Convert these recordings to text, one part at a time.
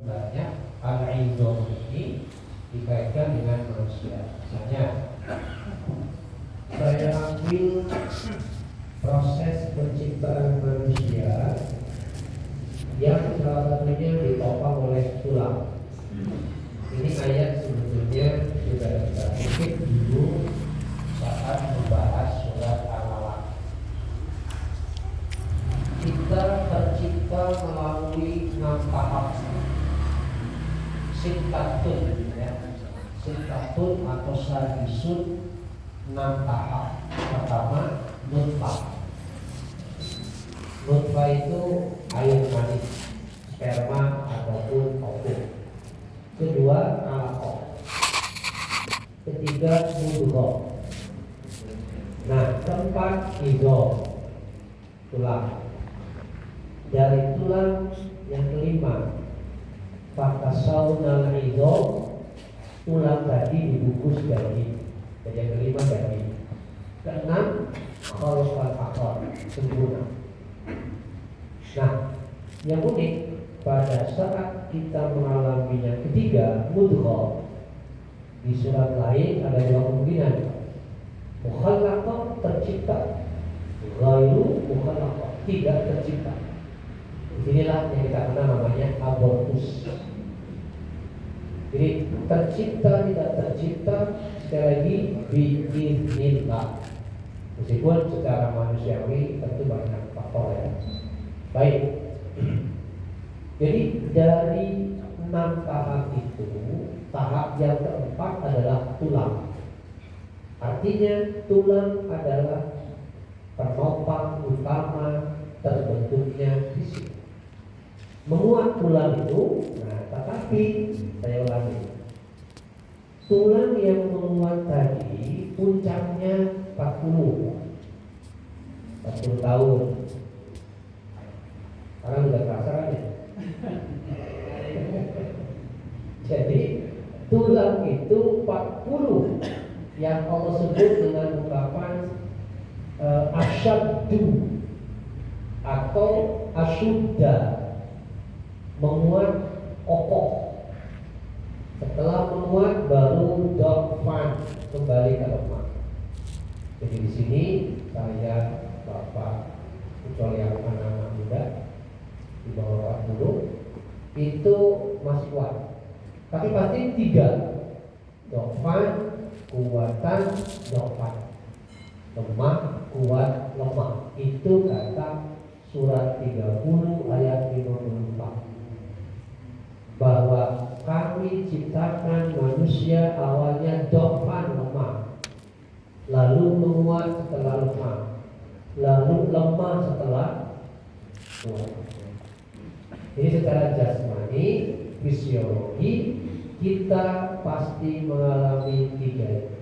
Banyak al-idham ini dikaitkan dengan manusia. Misalnya, saya ambil proses penciptaan manusia yang salah satunya ditopang oleh tulang. Ini ayat sebetulnya sudah kita kutip dulu saat membahas surat Al-Alaq. Kita tercipta melalui 6 tahap. Sintatun, ya. Sintatun atau sadisun 6 tahap. Pertama, nutfah. Nutfah itu air mani, sperma ataupun ovum. Kedua, alaqah. Ketiga, mudghah. Nah, keempat, idham, tulang. Dari tulang yang kelima, fakasawnal idham, tulang tadi dibungkus daging. Jadi yang kelima daging. Keenam, khalaqal aqar, sempurna. Nah, yang unik pada saat kita mengalami yang ketiga, mudghah, di surat lain ada dua kemungkinan. Mukhallaqah, tercipta. Ghairu mukhallaqah, tidak tercipta. Inilah yang kita kenal namanya abortus. Jadi tercipta tidak tercipta, sekali lagi biiznillah. Meskipun secara manusiawi tentu banyak faktor ya. Baik. Jadi dari 6 tahap itu, tahap yang keempat adalah tulang. Artinya tulang adalah penopang utama terbentuknya fisik. Menguat tulang itu, nah tetapi saya ulangi, tulang yang menguat tadi puncaknya 40 tahun. Sekarang udah kerasa kan ya? Jadi tulang itu 40 yang Allah sebut dengan ungkapan asyaddu atau asyudda, menguat kokoh. Setelah menguat baru dofan, kembali ke lemah. Jadi di sini saya, bapak, kecuali anak-anak muda di bawah 40 itu masih kuat. Tapi pasti 3, dofan, kuatan, dofan, lemah, kuat, lemah. Itu kata surat 30 ayat 54, bahwa kami ciptakan manusia awalnya dofan, lemah, lalu menguat setelah lemah, lalu lemah setelah kuat. Jadi secara jasmani, fisiologi, kita pasti mengalami 3,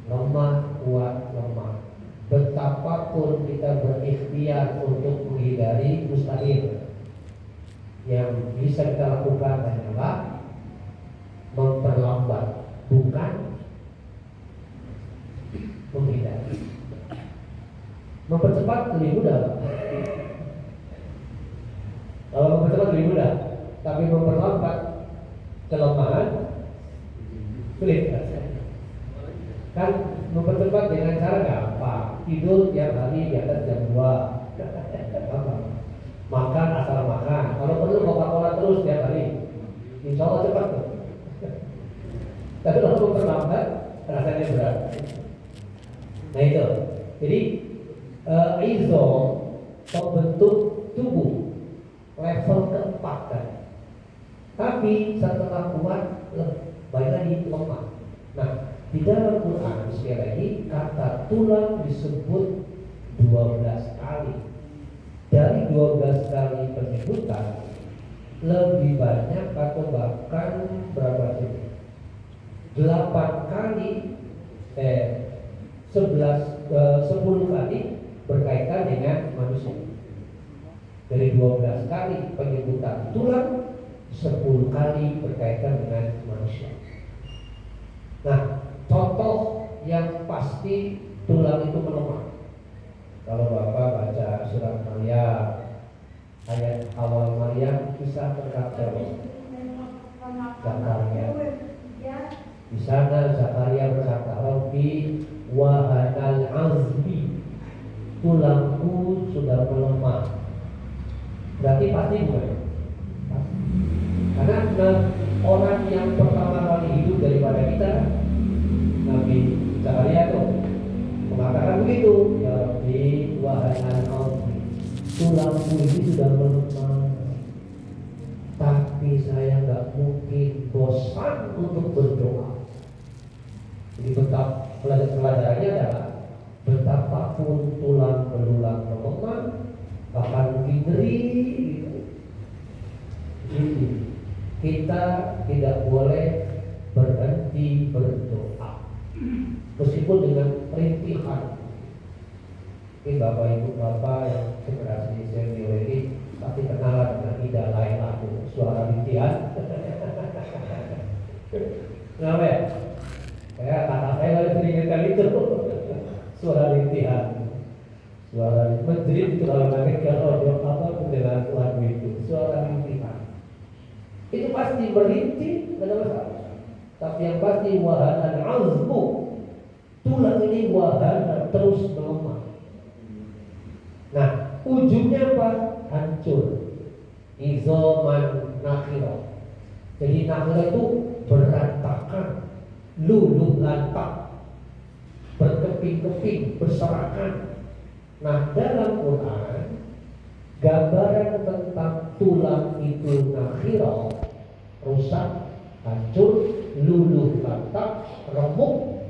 lemah, kuat, lemah. Betapapun kita berikhtiar untuk menghindari mustahil, yang bisa kita lakukan adalah memperlambat, bukan menghindari. Mempercepat lebih mudah. Kalau mempercepat lebih mudah, tapi memperlambat kelemahan sulit. Kan mempercepat dengan cara gampang. Tidur tiap hari di atas jam 2. Makan asal makan. Kalau perlu Coca-Cola terus tiap hari, insya Allah cepat tuh. Tapi kalau memperlambat rasanya berat. Nah itu. Jadi idham, pembentuk tubuh level keempat kan. Tapi setelah kuat, balik lagi lemah. Nah, di dalam Quran sekali lagi kata tulang disebut 12 kali. Dari 12 kali penyebutan, lebih banyak atau bahkan berapa sih? 8 kali 10 kali berkaitan dengan manusia. Dari 12 kali penyebutan tulang, 10 kali berkaitan dengan manusia. Nah, contoh yang pasti tulang itu melemah. Kalau Bapak baca surat Maryam ayat awal Maryam, kisah tentang Zakaria. Di sana Zakaria berkata, Rabbi wahanal azmi, tulangku sudah melemah. Berarti pasti bukan? Karena orang yang pertama kali hidup daripada kita, Nabi Zakaria itu mengatakan begitu, ya Rabbi wahanal azmi, tulangku ini sudah melemah. Tapi saya nggak mungkin bosan untuk berdoa. Jadi pelajarannya adalah betapapun tulang belulang melemah, bahkan mungkin nyeri gitu. Jadi kita tidak boleh berhenti berdoa, meskipun dengan rintihan. Ini Bapak Ibu Bapak yang generasi senior ini pasti kenalan dengan Ida Laila, suara rintihan. Kenapa ya? Kata saya lagi sering itu suara rintihan, suara menjerit itu kalau nanti kalau pendengar Tuhan itu suara rintihan. Itu pasti merintih, tidak ada masalah. Tapi yang pasti wahanan azmu, tulang ini wahanan terus melemah. Nah, ujungnya apa? Hancur. Izoman nakhirah. Jadi nakhirah itu berantakan, luluh lantak, berkeping-keping, berserakan. Nah, dalam Quran gambaran tentang tulang itu nakhirah, rusak, hancur, luluh lantak, remuk,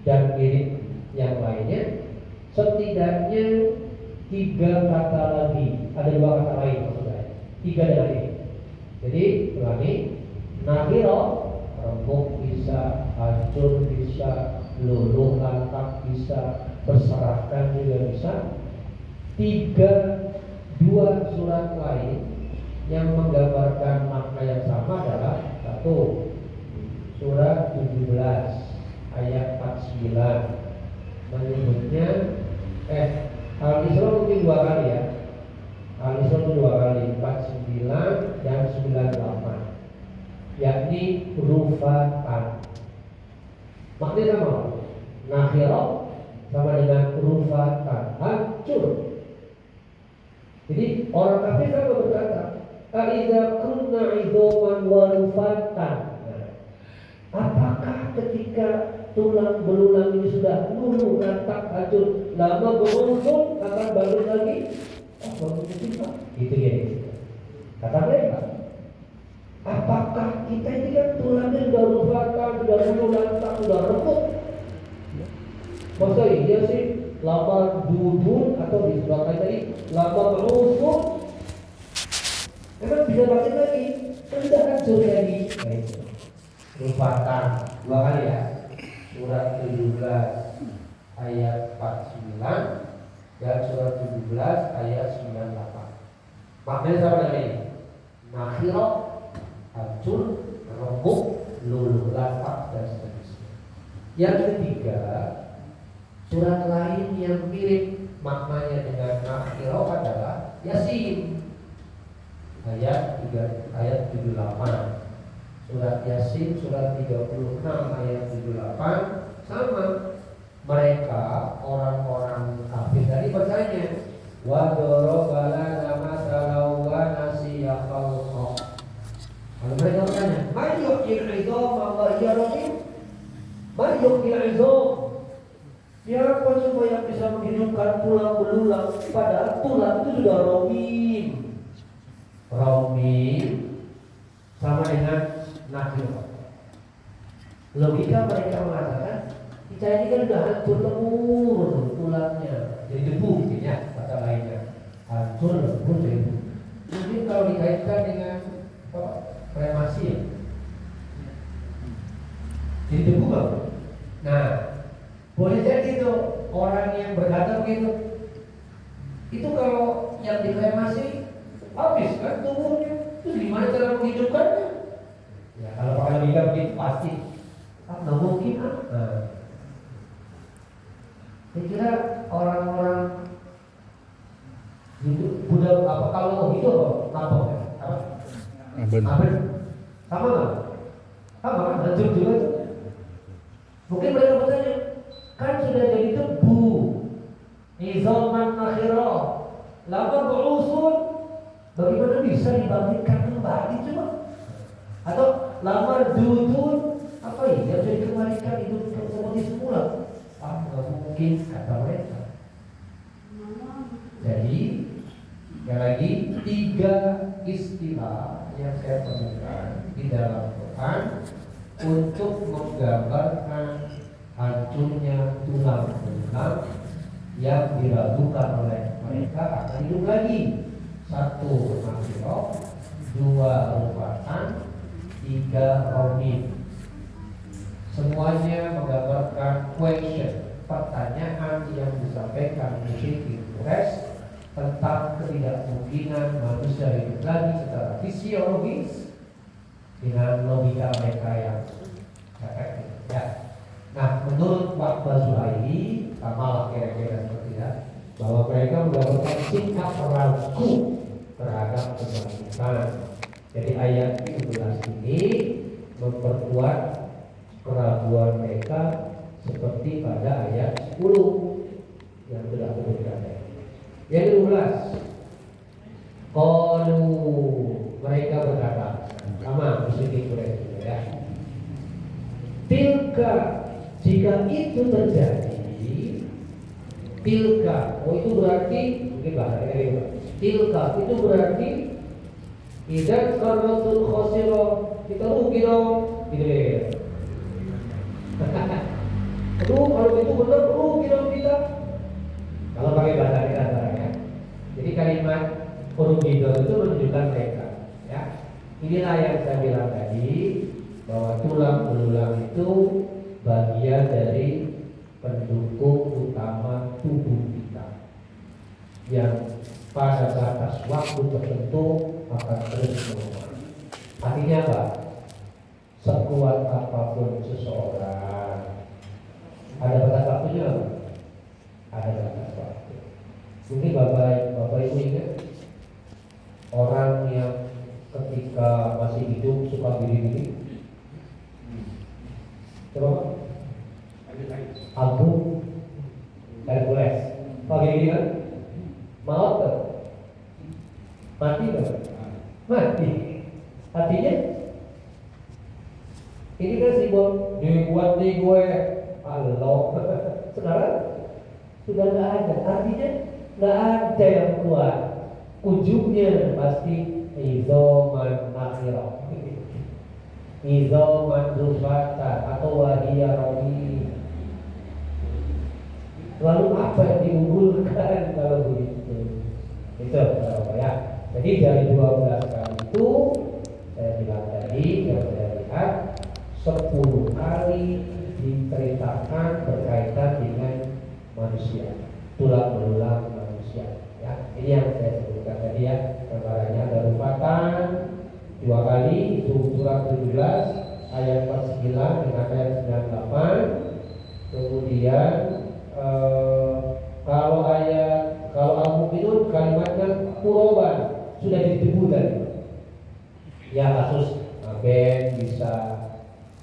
dan mirip yang lainnya, setidaknya 3 kata lagi, ada 2 kata lain maksudnya, 3 dengan ini. Jadi ulangi, nakhirah, remuk bisa, hancur bisa, luluh lantak bisa, berserakan juga bisa. 2 surat lain yang menggambarkan makna yang sama adalah 1 surat 17 ayat 49 menyebutnya Al-Isra mungkin 2 kali ya. Al-Isra 2 kali, 49 dan 98, yakni rufatan. Maknanya sama, nakhirah sama dengan rufatan, hancur. Jadi orang kafir sama berkata, "Aiza kunna idzoman wa rufatan." Apakah ketika tulang belulang ini sudah luluh lantak hancur, lama berungsur akan bangun lagi? Bangun kita. Itu ya. Kata mereka, apakah kita ini kan tulangnya sudah rufatan, sudah luluh lantak, sudah remuk? Masa iya sih lama dudun atau di sebelah tadi lama berungsur? Emang bisa bangkit lagi? Tidak hancur lagi. Rufatan 2 kali ya. Surat 17 ayat 49 dan surat 17 ayat 98. Maknanya sama dengan ini. Nakhirah, hancur, remuk, luluh lantak dan seterusnya. Yang ketiga, surat lain yang mirip maknanya dengan nakhirah adalah Yasin ayat 78. Surat Yasin surat 36 ayat 78 sama. Mereka orang-orang kafir tadi bertanya, wa darabala nama salau wa nasiya khalqa. Kalau mereka bertanya, man yuhyil 'idhama wa hiya ramim? Man yuhyil 'idham? Siapa coba yang bisa menghidupkan tulang belulang padahal tulang itu sudah ramim. Ramim sama dengan nakhirah. Logika mereka mengatakan kita ini kan sudah hancur lemur tulangnya, jadi debu gitu ya, kata lainnya hancur lemur jadi debu. Mungkin kalau dikaitkan dengan kremasi ya, jadi debu kan? Nah, boleh jadi itu orang yang berkata begitu, itu kalau yang dikremasi habis kan tubuhnya, terus gimana cara menghidupkannya? Ya, kalau pakai logika begitu pasti nggak mungkin. Saya kira orang-orang Udah apa kalau gitu apa? Apa? Aben. Sama nggak? Sama kan? Hancur juga tuh. Mungkin mereka bertanya, kan sudah jadi debu, izaman akhirah, lama berusul, bagaimana bisa dibangkitkan kembali coba? Atau lama dudun, apa ya? Bisa dikembalikan itu seperti semula? Nggak mungkin kata mereka. Jadi, yang lagi 3 istilah yang saya temukan di dalam Quran untuk menggambarkan hancurnya tulang-tulang yang diragukan oleh mereka akan hidup lagi. 1 makhluk, 2 rupatan, 3 romim. Semuanya menggambarkan question, pertanyaan yang disampaikan musyrikin Quraisy tentang ketidakmungkinan manusia hidup lagi secara fisiologis dengan logika mereka yang efektif. Ya. Nah, menurut Pak Zuhaili, sama lah kira-kira seperti itu, bahwa mereka mendapatkan sikap ragu terhadap kebangkitan. Jadi ayat 17 ini memperkuat keraguan mereka seperti pada ayat 10 yang sudah disebutkan. Yang 12, qalu, mereka berkata, sama musyrikin Quraisy juga ya. Tilka, jika itu terjadi, tilka, itu berarti mungkin bahasa ini. Tilka itu berarti idzan qarratul khasira, kita rugi dong, gitu ya. Aduh, kalau itu benar rugi dong kita. Kalau pakai bahasa kita ya. Jadi kalimat rugi itu menunjukkan mereka, ya. Inilah yang saya bilang tadi, bahwa tulang belulang itu bagian dari pendukung utama tubuh kita yang pada batas waktu tertentu akan terus menguat. Artinya apa? Sekuat apapun seseorang, ada batas waktunya apa? Ada batas waktu. Mungkin bapak ibu ingat orang yang ketika masih hidup suka gini-gini. Coba Abu Hercules, pagi gini kan? Maut kan? Mati kan? Mati. Artinya ini kan simbol dibuat di gue Allah. Sekarang sudah nggak ada. Artinya nggak ada yang kuat. Ujungnya pasti izoman akhirah, izoman rufatan atau wahiyya romi. Lalu apa yang diunggulkan kalau begitu? Itu ya. Jadi dari 12 kali itu saya bilang tadi yang saya lihat 10 kali diceritakan berkaitan dengan manusia, tulang belulang manusia. Ya, ini yang saya sebutkan tadi ya. Gambarannya ada rupatan 2 kali, itu surat 17 ayat 49 dengan ayat 98. Kemudian kalau Al-Mu'minun kalimatnya kuroban, sudah didebu tadi. Ya, kasus Ben bisa,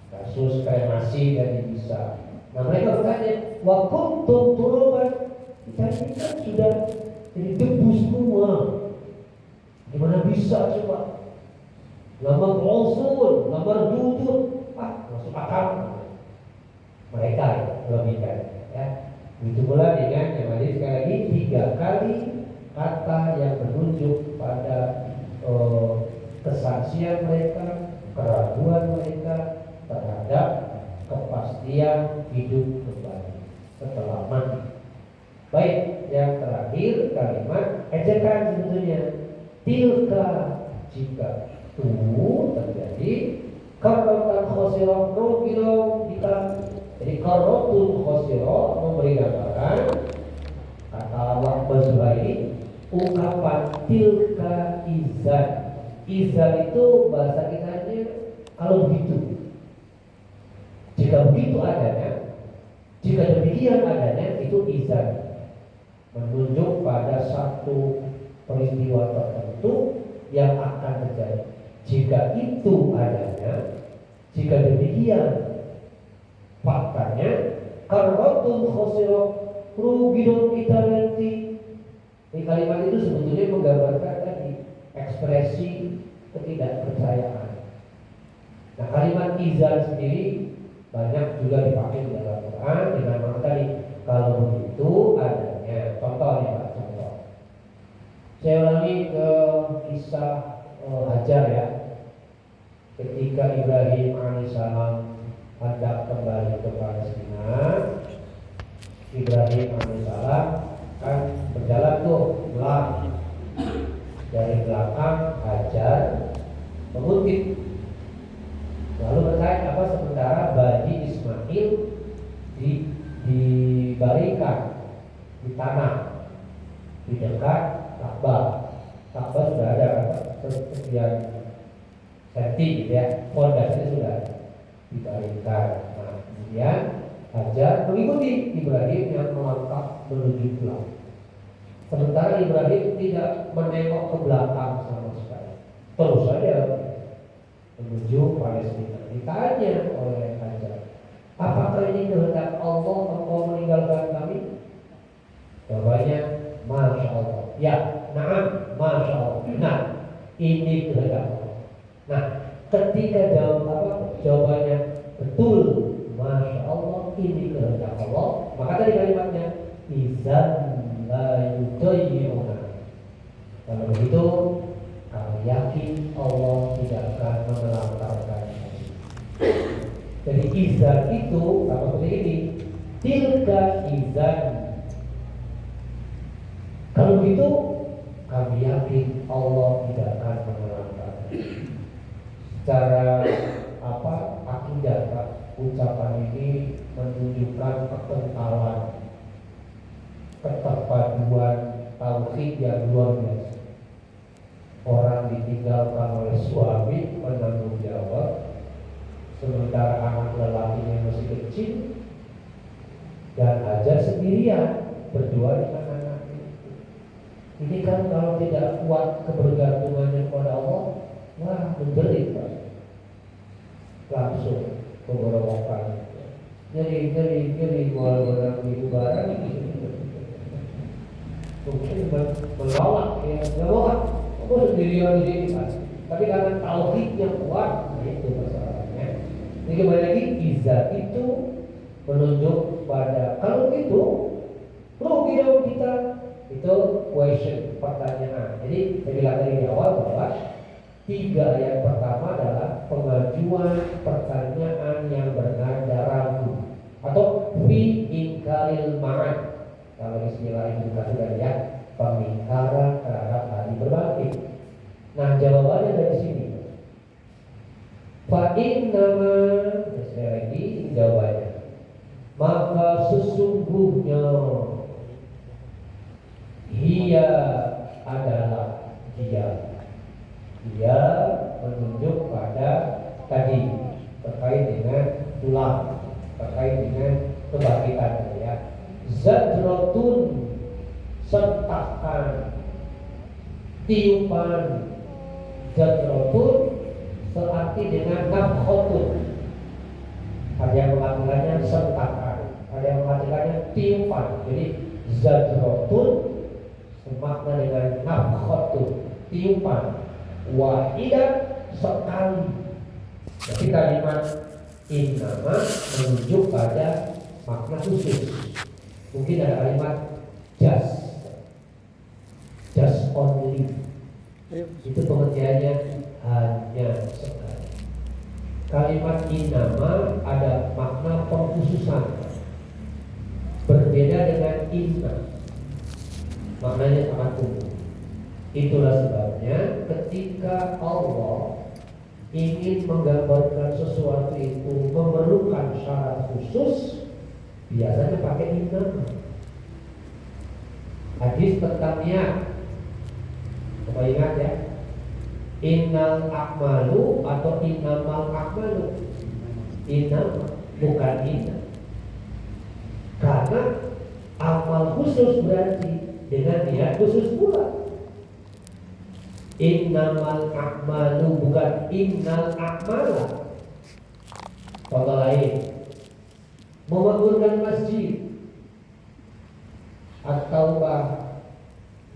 kasus kremasi tadi bisa. Nah, mereka bertanya, wa kuntum turoban, kita ini kan sudah jadi debu semua. Gimana bisa coba? Lamar usul, lamar duduk, masuk akal. Mereka logika ya. Begitu pula dengan yang tadi sekali lagi 3 kali kata yang menunjuk pada kesaksian mereka, keraguan mereka terhadap kepastian hidup kembali setelah mati. Baik, yang terakhir kalimat ejekan sebetulnya. Tilka, jika itu terjadi, karrotan khosirah rukilo kita. Jadi karrotun khosirah memberi gambaran kata Wahbah Zuhaili, ungkapan tilka izan. Izan itu bahasa kitanya kalau begitu. Jika begitu adanya, jika demikian adanya, itu izan, menunjuk pada satu peristiwa tertentu yang akan terjadi. Jika itu adanya, jika demikian faktanya, karwatul khosirah rugi dong kita nanti. Ini kalimat itu sebetulnya menggambarkan tadi ekspresi ketidakpercayaan. Nah, kalimat izan sendiri banyak juga dipakai di dalam Quran dengan makna tadi. Kalau begitu adanya, contohnya Pak, contoh. Saya ulangi ke kisah Hajar ya. Ketika Ibrahim alaihissalam hendak kembali ke Palestina, Ibrahim alaihissalam kan berjalan tuh dari belakang Hajar mengutip. Lalu berkait apa sementara Bani Ismail dibaringkan di tanah di dekat Ka'bah. Ka'bah sudah ada sekian senti gitu ya, fondasinya sudah dibaringkan. Nah, kemudian Hajar mengikuti Ibrahim yang melangkah menuju pulang. Sementara Ibrahim tidak menengok ke belakang sama sekali, terus saja menuju Palestina. Ditanya oleh Hajar, apakah ini kehendak Allah engkau meninggalkan kami? Jawabannya, Masya Allah. Ya, na'am, Masya Allah. Nah, ini kehendak Allah. Nah, ketika jawabannya betul, Masya Allah, ini kehendak Allah, maka tadi kalimatnya izan la yudayyi'una. Kalau begitu, kami yakin Allah tidak akan menelantarkan. Jadi izan itu apa seperti ini? Tilka izan. Kalau begitu, kami yakin Allah tidak akan menelantarkan. Secara akidah, ucapan ini menunjukkan kekentalan, keterpaduan tauhid yang luar biasa. Orang ditinggalkan oleh suami menanggung jawab, sementara anak lelakinya masih kecil, dan Hajar sendirian berdua dengan anaknya. Ini kan kalau tidak kuat kebergantungannya kepada Allah, wah menjerit Pak. Langsung penggorokan. Jadi walau ibu barang mungkin menolak ya, menolak. Aku sendirian di sini Pak. Tapi karena tauhid yang kuat, itu masalahnya. Jadi kembali lagi, izah itu menunjuk pada kalau itu rugi dong kita. Itu question, pertanyaan. Jadi saya bilang tadi di awal bahwa 3 ayat pertama adalah pengajuan pertanyaan yang bernada ragu atau fi ingkaril ma'ad. Kalau istilah itu dikatakan ya, pengingkaran terhadap hari berbangkit. Nah, jawabannya dari sini. Fa innama, sekali lagi jawabannya. Maka sesungguhnya dia adalah dia menunjuk pada tadi terkait dengan tulang, terkait dengan kebangkitan ya. Zajratun, sentakan, tiupan. Zajratun searti dengan nafkhotun. Ada yang mengatakannya sentakan, ada yang mengatakannya tiupan. Jadi zajratun semakna dengan nafkhotun, tiupan. Wahidah, sekali. Jadi kalimat innama menunjuk pada makna khusus. Mungkin ada kalimat just only. Itu pengertiannya hanya sekali. Kalimat innama ada makna pengkhususan, berbeda dengan inna. Maknanya sangat umum. Itulah sebabnya ketika Allah ingin menggambarkan sesuatu itu memerlukan syarat khusus, biasanya pakai innama. Hadis tentang niat, coba ingat ya, innal a'malu atau innamal a'malu. Innama, bukan inna. Karena amal khusus berarti dengan niat khusus pula. Innamal a'malu, bukan innal a'mala. Contoh lain, memakmurkan masjid At-Taubah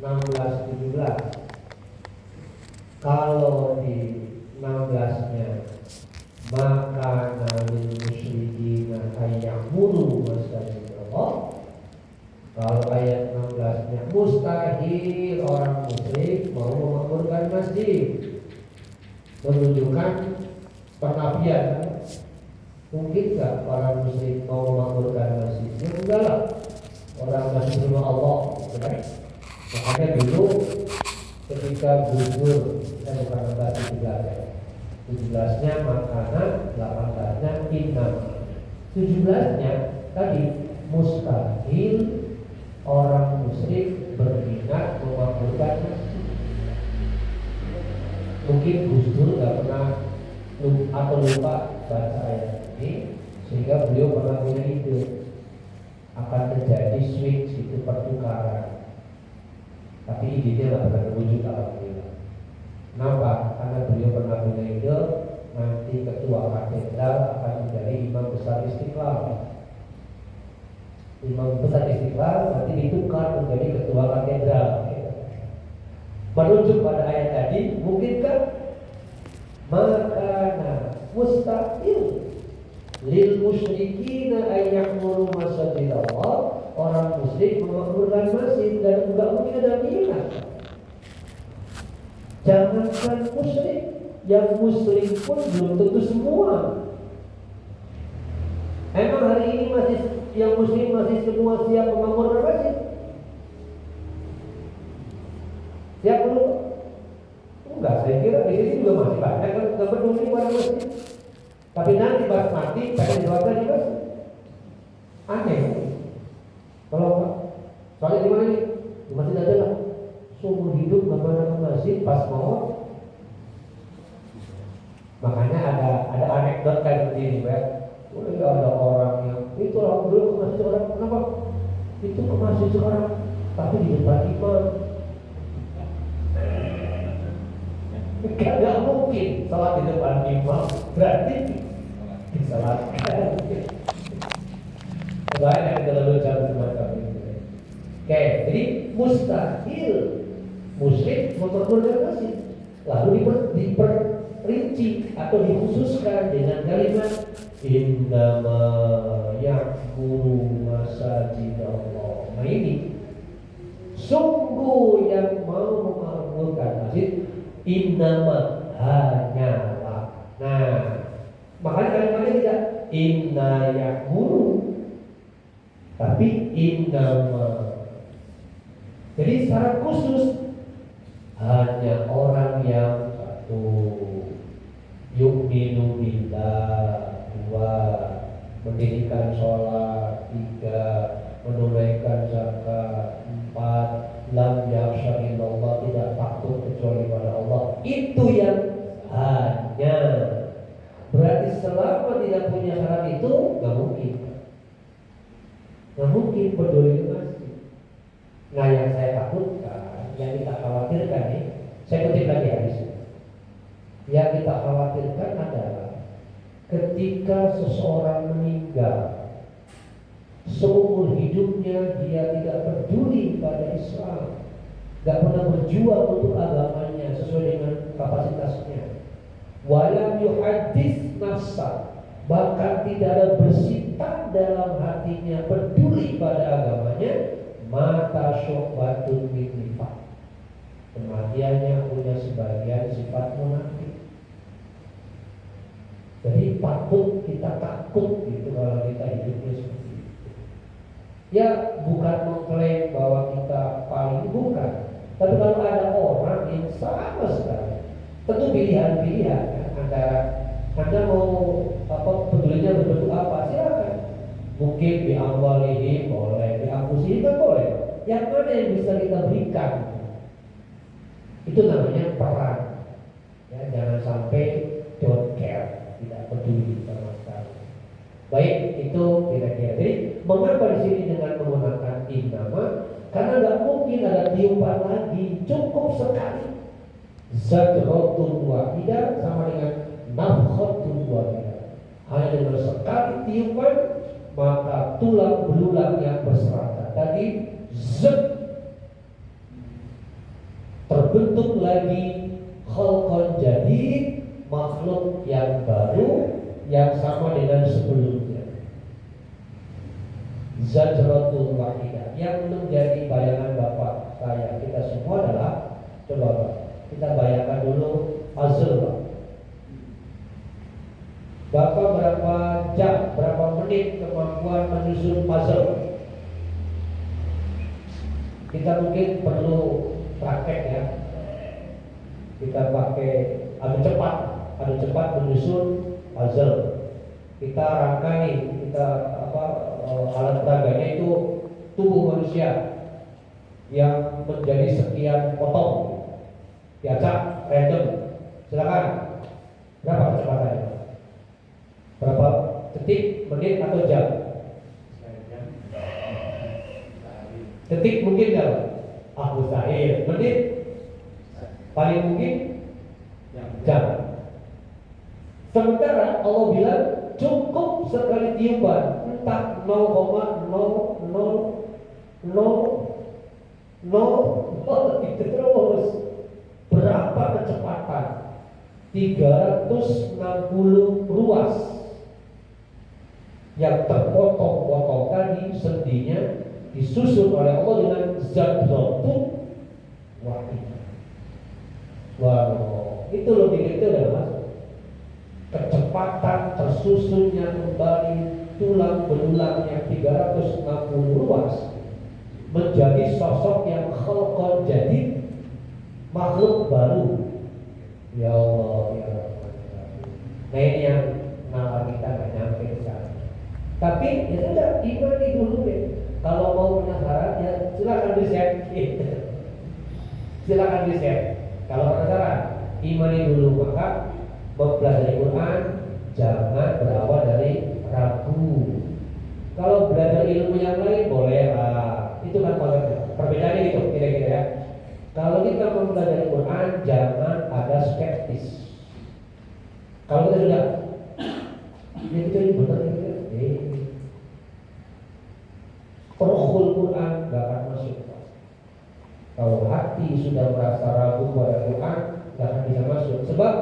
16-17. Kalau di 16-nya, maka nalil musyrikina ayyamuru masjidallah. Kalau ayat 16-nya, mustahil orang musyrik mau memakmurkan masjid, menunjukkan penafian. Mungkin nggak orang musyrik mau memakmurkan masjid? Ya enggak lah, orang masjid rumah Allah, benar. Makanya dulu ketika Gus Dur, saya bukan nambah 17-nya makanan, 18-nya inam, 17-nya tadi mustahil orang musyrik berminat memakmurkan masjid. Mungkin Gus Dur nggak pernah atau lupa baca ayat ini, sehingga beliau pernah punya ide akan terjadi switch, itu pertukaran. Tapi idenya nggak pernah terwujud, alhamdulillah. Kenapa? Karena beliau pernah punya ide nanti ketua katedral akan menjadi imam besar Istiqlal. Imam besar Istiqlal nanti ditukar menjadi ketua katedral. Merujuk pada ayat tadi, mungkinkah? Makana mustahil lil musyrikina ayyamuru masjidallah, orang musyrik memakmurkan masjid, dan enggak mungkin ada minat. Jangankan musyrik, yang muslim pun belum tentu semua. Emang hari ini masih yang muslim masih semua siap memakmurkan masjid? Siap belum? Enggak, saya kira di sini juga masih banyak yang nggak peduli pada masjid. Tapi nanti pas mati pengen dilakukan di masjid. Aneh. Kalau soalnya di mana nih? Di masjid aja lah. Seumur hidup nggak pernah ke masjid, pas mau. Makanya ada anekdot kayak begini, Pak. Ada orang yang itu orang dulu ke masjid orang, kenapa? Itu ke masjid sekarang, tapi di depan imam. Gak mungkin salat di depan imam, berarti disalatkan. Banyak yang terlalu jauh semacam itu. Oke, jadi mustahil musyrik memakmurkan masjid. Lalu diperinci atau dikhususkan dengan kalimat innama ya'muru masjidallah. Nah ini sungguh yang mau memakmurkan masjid, innama hanyalah. Nah, makanya kalimatnya tidak inna ya'muru, tapi innama. Jadi secara khusus hanya orang yang satu yu'minu billah, dua mendirikan sholat, tiga menunaikan zakat, empat lam yakhsha illallah, tidak takut kecuali pada Allah. Itu yang hanya. Berarti selama tidak punya syarat itu nggak mungkin peduli masjid. Nah, yang saya takutkan, yang kita khawatirkan nih, saya kutip lagi hadis. Yang kita khawatirkan adalah ketika seseorang meninggal, seumur hidupnya dia tidak peduli pada Islam, gak pernah berjuang untuk agamanya sesuai dengan kapasitasnya. Walam yuhadits nafsa, bahkan tidak ada bersitan dalam hatinya peduli pada agamanya, maka syu'batun min nifaq, kematiannya punya sebagian sifat munafik. Jadi patut kita takut gitu kalau kita hidupnya seperti itu. Ya bukan mengklaim bahwa kita paling, bukan. Tapi kalau ada orang yang sama sekali, tentu pilihan-pilihan kan, antara Anda mau pedulinya berbentuk apa, silakan. Mungkin di amwalihim boleh, di anfusihim kan boleh. Yang mana yang bisa kita berikan? Itu namanya peran. Ya, jangan sampai don't care, tidak peduli sama sekali. Baik, itu kira-kira. Jadi mengapa di sini dengan menggunakan innama? Karena nggak mungkin ada tiupan lagi, cukup sekali. Zajratun wahidah sama dengan nafkhatun wahidah. Hanya dengan sekali tiupan maka tulang belulang yang berserakan tadi terbentuk lagi khalqan jadid, makhluk yang baru yang sama dengan sebelumnya. Zajratul wahidah. Yang menjadi bayangan Bapak, saya, kita semua adalah, coba Pak, kita bayangkan dulu puzzle Pak. Bapak berapa jam, berapa menit kemampuan menyusun puzzle? Kita mungkin perlu praktek ya. Kita pakai adu cepat menyusun puzzle. Kita rangkai, kita alat peraganya itu tubuh manusia yang menjadi sekian potong, diacak random. Silakan. Berapa kecepatannya? Berapa detik, menit atau jam? Detik mungkin enggak? Mustahil. Menit paling mungkin jam. Sementara Allah bilang cukup sekali tiupan, entah 0,000 itu terus. Berapa kecepatan? 360 ruas yang terpotong-potong tadi sendinya disusun oleh Allah dengan zajratun wahidah. Wow, itu lebih kecil ya Mas. Kecepatan tersusunnya kembali tulang belulang yang 360 ruas menjadi sosok yang khalqan jadid, makhluk baru. Ya Allah, ya Allah. Nah ini yang nalar kita nggak nyampe ke sana. Tapi ya sudah, imani dulu deh. Kalau mau penasaran ya silakan riset. Silakan riset. Kalau penasaran, imani dulu. Maka mempelajari Quran jangan berawal dari ragu. Kalau belajar ilmu yang lain boleh lah. Itu kan perbedaannya gitu kira-kira ya. Kalau kita mempelajari Quran jangan ada skeptis. Kalau kita sudah kita ini benar ini Rohul Quran gak akan masuk. Kalau hati sudah merasa ragu pada Quran gak akan bisa masuk. Sebab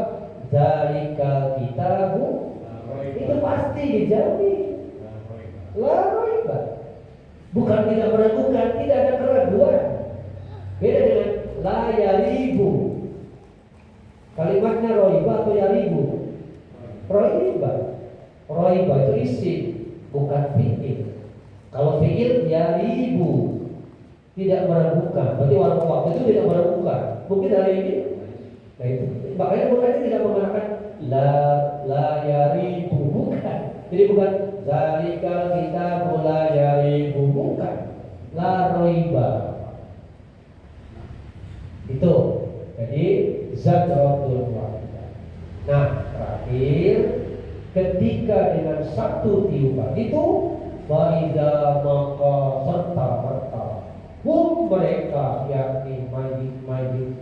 Zalikal kitabu itu pasti dijamin. La raiba. Bukan tidak meragukan, tidak ada keraguan. Beda dengan la yaribu. Kalimatnya raiba atau yaribu? Raiba. Raiba itu isim, bukan fi'il. Kalau fi'il yaribu, tidak meragukan. Berarti waktu itu tidak meragukan. Mungkin hari ini. Nah itu. Makanya Quran tidak mengatakan la yaribu, bukan. Jadi bukan zalikal kitabu la yaribu, bukan. La raiba. Itu. Jadi zajratun wahidah. Nah, terakhir ketika dengan satu tiupan itu faida maka serta merta mereka yakni mayit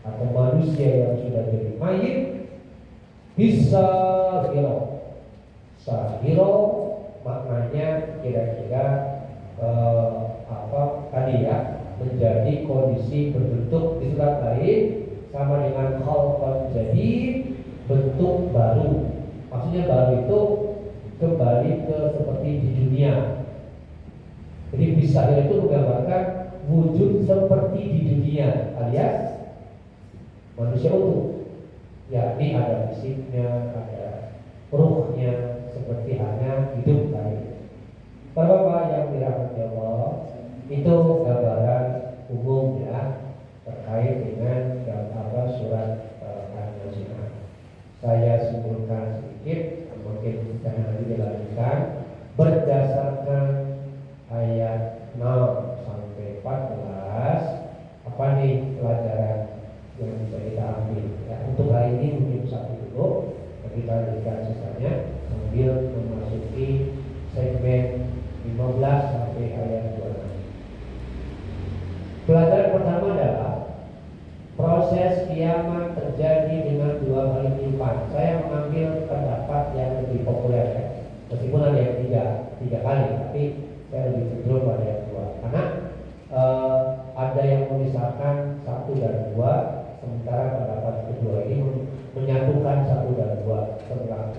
atau manusia yang sudah jadi mayit bisa sahiro maknanya kira-kira tadi ya, menjadi kondisi berbentuk di surat lain sama dengan khalqan jadid, bentuk baru. Maksudnya baru itu kembali ke seperti di dunia. Jadi bisa itu menggambarkan wujud seperti di dunia alias manusia utuh, yakni ada fisiknya, ada ruhnya, seperti hanya hidup lain. Para Bapak yang dirahmati Allah, itu gambaran umum ya terkait dengan surat An-Nazi'at. Saya simpulkan sedikit, mungkin kita nanti dilanjutkan berdasarkan ayat 6 sampai 14. Apa nih pelajaran yang bisa kita ambil ya, untuk hari ini mungkin satu dulu, kita lanjutkan sisanya sambil memasuki segmen 15 sampai ayat 26. Pelajaran pertama adalah proses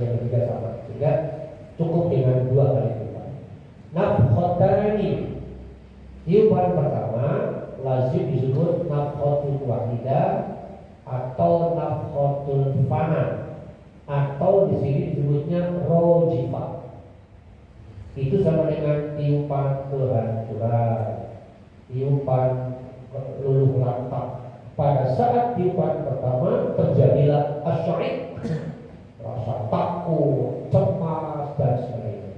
yang ketiga sama. Sehingga cukup dengan 2 kali tiupan. Nafkhatani, tiupan pertama lazim disebut nafkhatul wahidah atau nafkhatul fana, atau di sini disebutnya rojifah. Itu sama dengan tiupan kehancuran, tiupan luluh lantak. Pada saat tiupan pertama terjadilah asy'id, rasa takut, cemas dan sebagainya.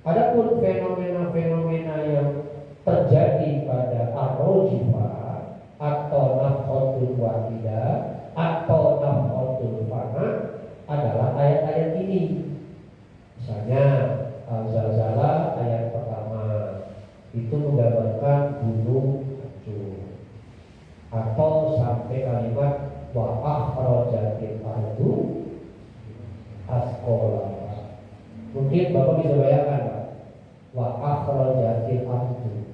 Adapun fenomena-fenomena yang terjadi pada ar-rojifah atau nafkhatul wahidah atau nafkhatul fana adalah ayat-ayat ini. Misalnya Al-Zalzalah ayat pertama itu menggambarkan gunung hancur, atau sampai kalimat wa akhrajatil ardu asqalaha. Mungkin Bapak bisa bayangkan, Pak, wa akhrajatil ardu,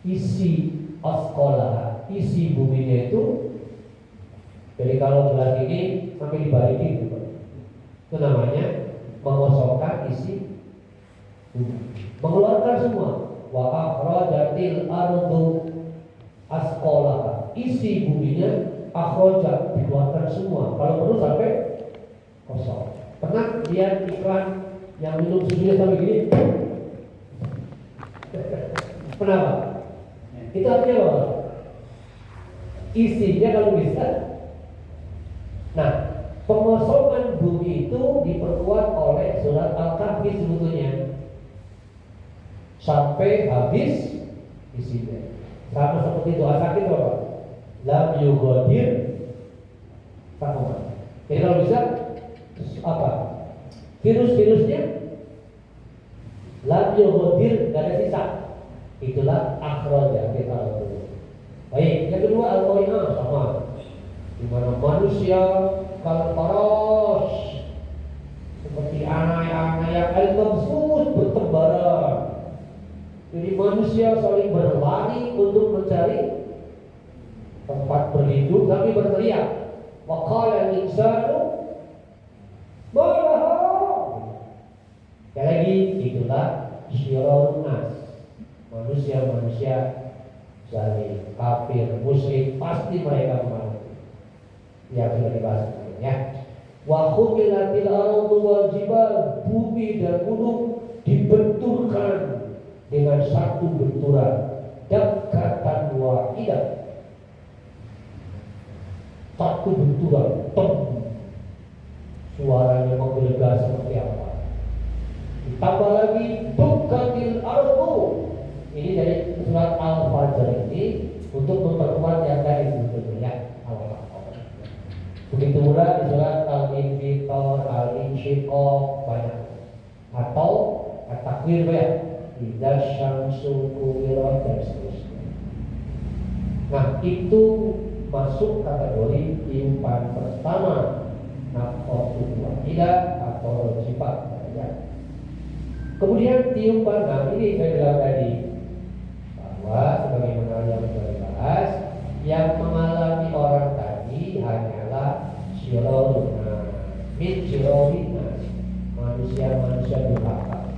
isi asqalaha, isi buminya itu. Jadi kalau gelas ini sampai dibalikin gitu, itu namanya mengosongkan isi bumi, mengeluarkan semua. Wa akhrajatil ardu asqalaha, isi buminya akhrajat, dikeluarkan semua. Kalau perlu sampai kosong. Pernah lihat iklan yang minum susunya sampai gini? Kenapa? Itu artinya apa? Isinya kalau bisa. Nah, pengosongan bumi itu diperkuat oleh surat Al-Kahfi sebetulnya sampai habis isinya. Sama seperti doa sakit apa? Lam yughadir saqaman. Jadi kalau bisa apa? Virus-virusnya lam yughadir, gak ada sisa. Itulah akhraja kita itu. Baik, yang kedua al-qari'ah sama. Di mana manusia kalparos seperti anak-anak yang al-mabsus bertebaran. Jadi manusia saling berlari untuk mencari tempat berlindung sambil berteriak. Wa qala al-insanu ma laha. Sekali lagi, itulah syirarun nas. Manusia-manusia zalim, kafir, musyrik, pasti mereka mengalami yang sudah dibahas ya. Wa khumilatil ardu wal jibal, bumi dan gunung dibenturkan dengan satu benturan, dakatan wahidah, satu benturan, tom, suaranya menggelegar seperti apa. Ditambah lagi dukatil ardu, ini dari surat Al-Fajr ini untuk memperkuat yang tadi sebetulnya ya. Begitu pula di surat Al-Infitor, Al-Insyiqaq banyak, atau At-Takwir ya, Idza syamsu kuwirat dan seterusnya. Nah, itu masuk kategori tiupan pertama, nafkhatul wahidah atau rojifah ya. Kemudian tiupan, nah ini saya bilang tadi bahwa sebagaimana yang sudah dibahas, yang mengalami orang tadi hanyalah syiroruna min syirorina, manusia-manusia durhaka,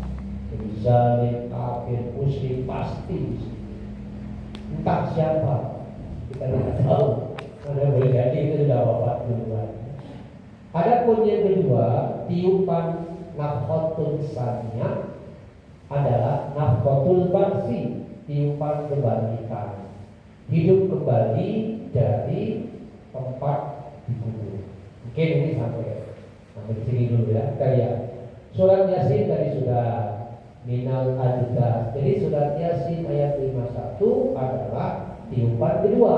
jadi zalim, kafir, musyrik, pasti entah siapa kita tidak tahu, karena boleh jadi itu sudah wafat duluan. Adapun yang kedua, tiupan nafkhatul saniyah adalah nafkhatul ba'si, tiupan kebangkitan, hidup kembali dari tempat dikubur. Mungkin ini sampai di sini dulu ya. Kayak surat Yasin tadi sudah minal addas. Jadi surat Yasin ayat 51 adalah tiupan kedua.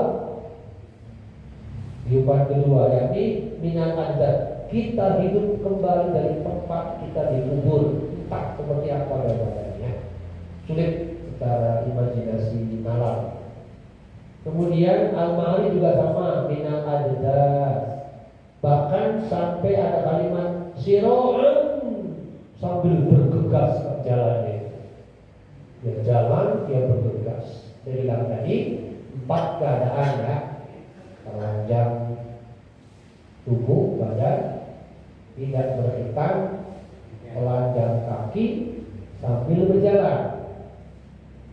Tiupan kedua yakni minal addas. Kita hidup kembali dari tempat kita dikubur. Entah seperti apa gambarannya. Sulit secara imajinasi nalar. Kemudian Al-Ma'arij juga sama, minal addas. Bahkan sampai ada kalimat siro'an, sambil bergegas jalannya. Dia jalan, dia bergegas. Saya bilang tadi 4 keadaan ya, telanjang tubuh, badan, tidak berhitam, telanjang kaki sambil berjalan.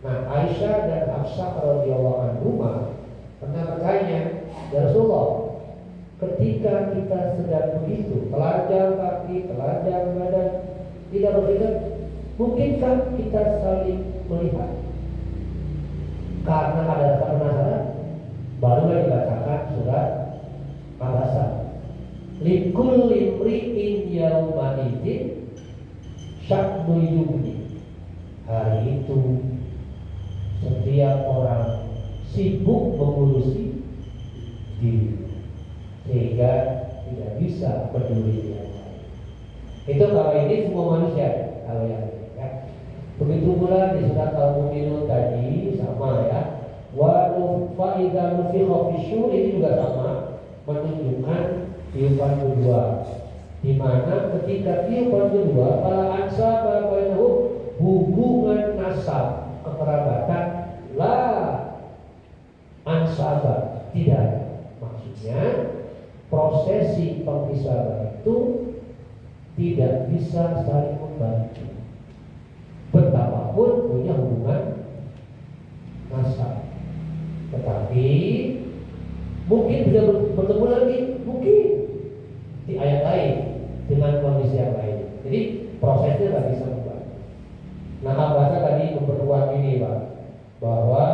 Nah, Aisyah dan Hafsah radhiyallahu anhuma pernah bertanya, "Ya Rasulullah, ketika kita sedang begitu, telanjang kaki, telanjang badan, tidak berpikir, mungkinkah kita saling melihat?" Karena ada rasa penasaran, barulah dibacakan surat Abasa. Likulli imri'in yawma idzin sya'nu yughni. Hari itu setiap orang sibuk mengurusi diri sehingga tidak bisa peduli yang lain. Itu kalau ini semua manusia, kalau yang ini, ya. Begitu pula di surat Al-Mu'minun tadi sama ya. Wa idza nufikha fisyur ini juga sama, menunjukkan tiupan kedua, di mana ketika tiupan kedua para ansaba bainahum, hubungan nasab kekerabatan la ansaba tidak, maksudnya prosesi pengpisahan itu tidak bisa saling membantu betapapun punya hubungan nasab. Tetapi mungkin bisa bertemu lagi, mungkin di ayat lain dengan kondisi yang lain. Jadi prosesnya nggak bisa membantu. Nah, bahasa tadi memperkuat ini, Pak, bahwa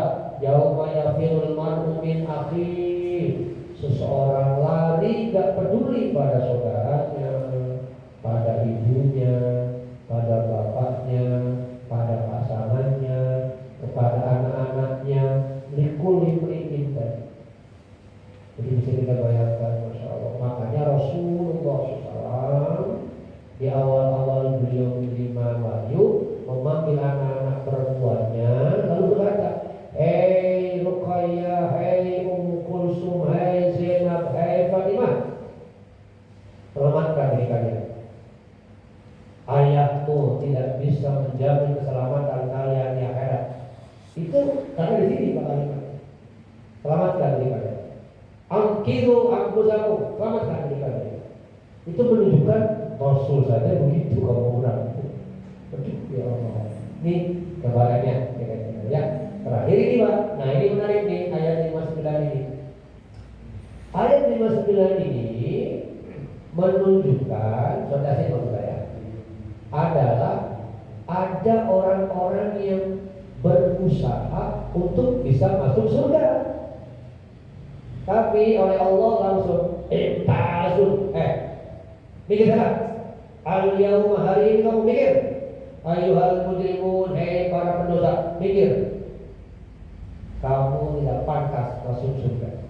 yauma yafirul mar'u min akhihi, seseorang lari gak peduli pada saudaranya, pada ibunya, pada bapaknya, pada pasangannya, kepada anak-anaknya, likul imri'in tadi. Jadi bisa kita bayangkan, Masya Allah. Makanya Rasulullah SAW di awal-awal beliau menerima wahyu memanggil anak-anak perempuannya, lalu berkata, "Hei Ruqayyah, hei Ummu Kulsum, hei Zainab, hei Fatimah, selamatkan diri kalian. Ayahmu tidak bisa menjamin keselamatan kalian di akhirat." Itu karena di sini Pak kalimat. Selamatkan diri kalian. Angkiru anfusakum, selamatkan diri kalian. Itu menunjukkan Rasul saja begitu kamu orang. Ya Allah. Ini gambarannya, ya. Terakhir ini Pak. Nah, ini menarik nih ayat 59 ini. Ayat 59 ini menunjukkan, saudara saya, adalah ada orang-orang yang berusaha untuk bisa masuk surga, tapi oleh Allah langsung mikir sana. Al-yauma, hari ini kamu mikir. Ayyuhal mujrimun, hei para pendosa, mikir. Kamu tidak pantas masuk surga.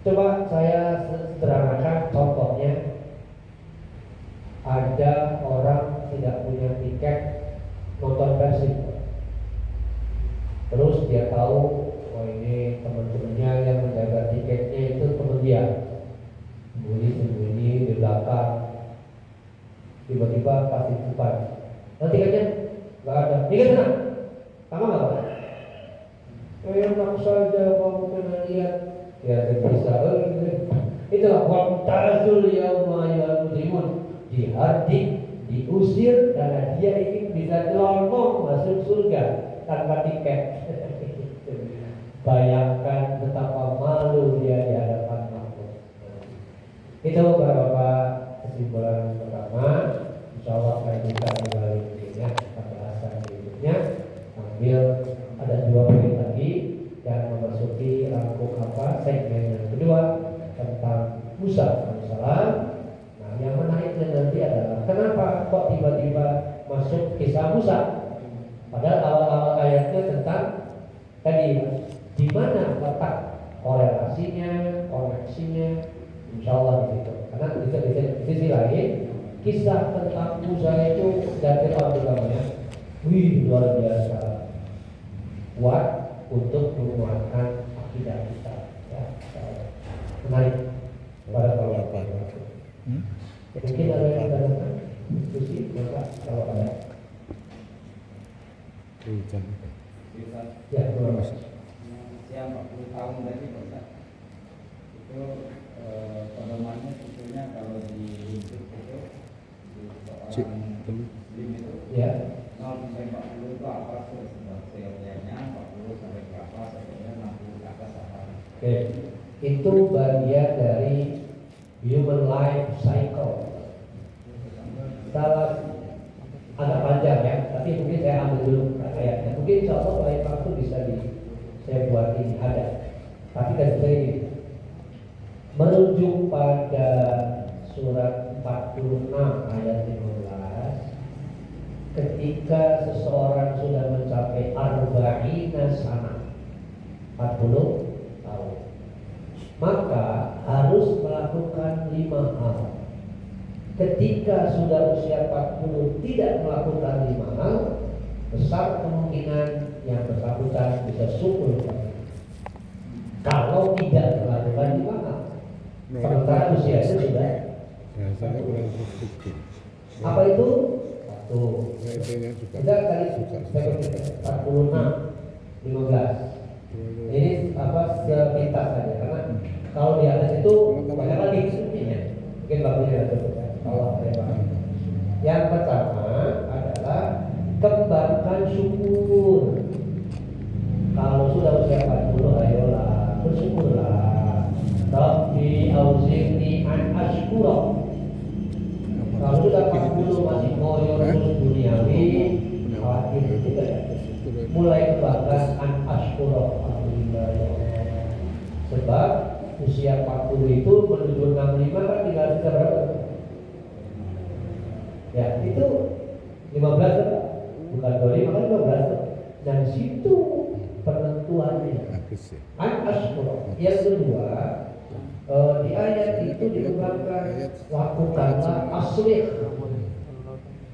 Coba saya sederhanakan contohnya. Ada orang tidak punya tiket nonton Persib. Terus dia tahu, oh ini teman-temannya yang menjaga tiketnya itu teman dia. Sembunyi di belakang. Tiba-tiba pas di depan, nanti tiketnya nggak ada. Mikir sana, sama nggak Pak? Enak saja kamu pernah lihat. Ya bisa. Itulah wamtazul yauma ya mujrimun. Dihardik, diusir karena dia ingin bisa nyelonong masuk surga tanpa tiket. Bayangkan betapa malu dia di hadapan makhluk. Itu Bapak kesimpulan pertama. Insya Allah saya bisa kembali begini pembahasan berikutnya sambil ada 2 poin lagi yang memasuki rangkum segmen yang kedua tentang Musa alaihissalam. Nah, yang menariknya nanti adalah kenapa kok tiba-tiba masuk kisah Musa, padahal awal-awal ayatnya tentang tadi di mana letak korelasinya, koneksinya, insya Allah di situ. Karena di sisi lain kisah tentang Musa itu dari namanya, luar biasa kuat untuk menguatkan akidah kita. Ya, menarik pada kalau mungkin ada yang tanyakan diskusi, maka kalau ada. Ya, usia 40 tahun tadi Pak, itu pedomannya sebetulnya kalau di hidup itu seorang Slim itu Ya. 0 sampai 40 itu apa seyogyanya, 40 sampai berapa seyogyanya, 60 ke atas apa? Oke, itu bagian dari human life cycle. Salah agak panjang ya, tapi mungkin saya ambil dulu ayatnya. Mungkin insya Allah lain waktu bisa saya buat ini ada. Tapi kan saya ini merujuk pada surat 46 ayat 15. Ketika seseorang sudah mencapai arba'ina sana 40 tahun, maka harus melakukan 5 hal. Ketika sudah usia 40 tidak melakukan 5 hal, besar kemungkinan yang bersangkutan bisa sukul. Kalau tidak melakukan 5 hal, sementara usianya sudah. Saya kurang berpikir. Apa itu? Satu. Kita tadi 46, 15. Ini apa sepintas saja, karena kalau di atas itu banyak lagi sebenarnya. Mungkin bagusnya ada Allah terima. Yang pertama adalah kembangkan syukur. Kalau sudah usia 40, ayolah bersyukurlah. Rabbi auzi'ni an ashkura. Kalau sudah 40 masih koyor terus duniawi, khawatir juga ya. Mulai kebanggaan an ashkura. Alhamdulillah ya Allah. Sebab usia 40 itu menuju 65 kan tinggal sisa berapa? Ya itu 15 kan? Bukan 25 kan 15 kan? Dan situ penentuannya an ashkura. Yang kedua, di ayat itu diungkapkan lakukanlah aslih.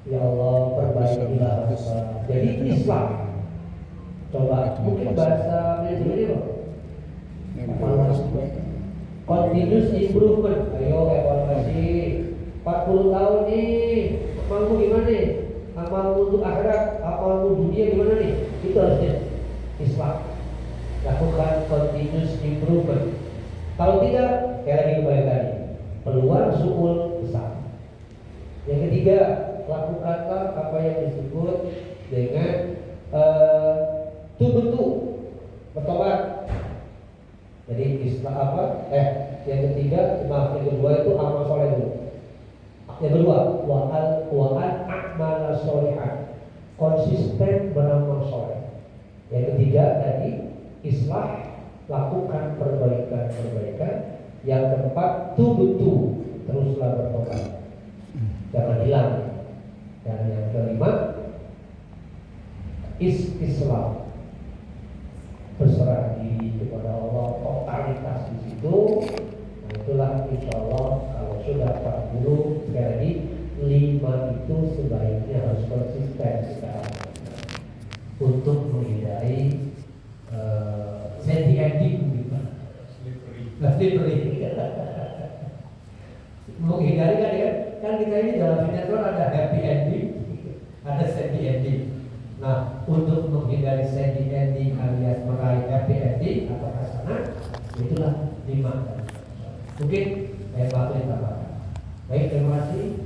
Ya Allah perbaikilah. Jadi Islam. Coba mungkin bahasa Indonesia continuous improvement. Ayo evaluasi 40 tahun nih, amalmu gimana nih? Amalmu untuk akhirat, amalmu dunia gimana nih? Itu harusnya Islam. Lakukan continuous improvement. Kalau tidak, kayak lagi kembali tadi, peluang sukul besar. Yang ketiga, lakukanlah apa yang disebut dengan tubuh bertobat. Jadi Islam apa? Yang ketiga, maaf, yang kedua itu amal soleh dulu. Yang kedua, wa'al a'mal solihan, konsisten beramal soleh. Yang ketiga tadi islah, lakukan perbaikan. Yang keempat, tubuh teruslah bertobat, jangan hilang. Dan yang kelima, Islam, berserah diri kepada Allah, totalitas di situ. Nah, itulah insya Allah kalau sudah 40, sekali lagi 5 itu sebaiknya harus konsisten kita untuk menghindari happy ending, slippery. Menghindari kan kita ini dalam sinetron ada happy ending, ada happy ending. Nah, untuk menghindari happy ending alias meraih happy ending atau hasanah, itulah 5. Mungkin saya bakal tambahkan. Baik, terima kasih.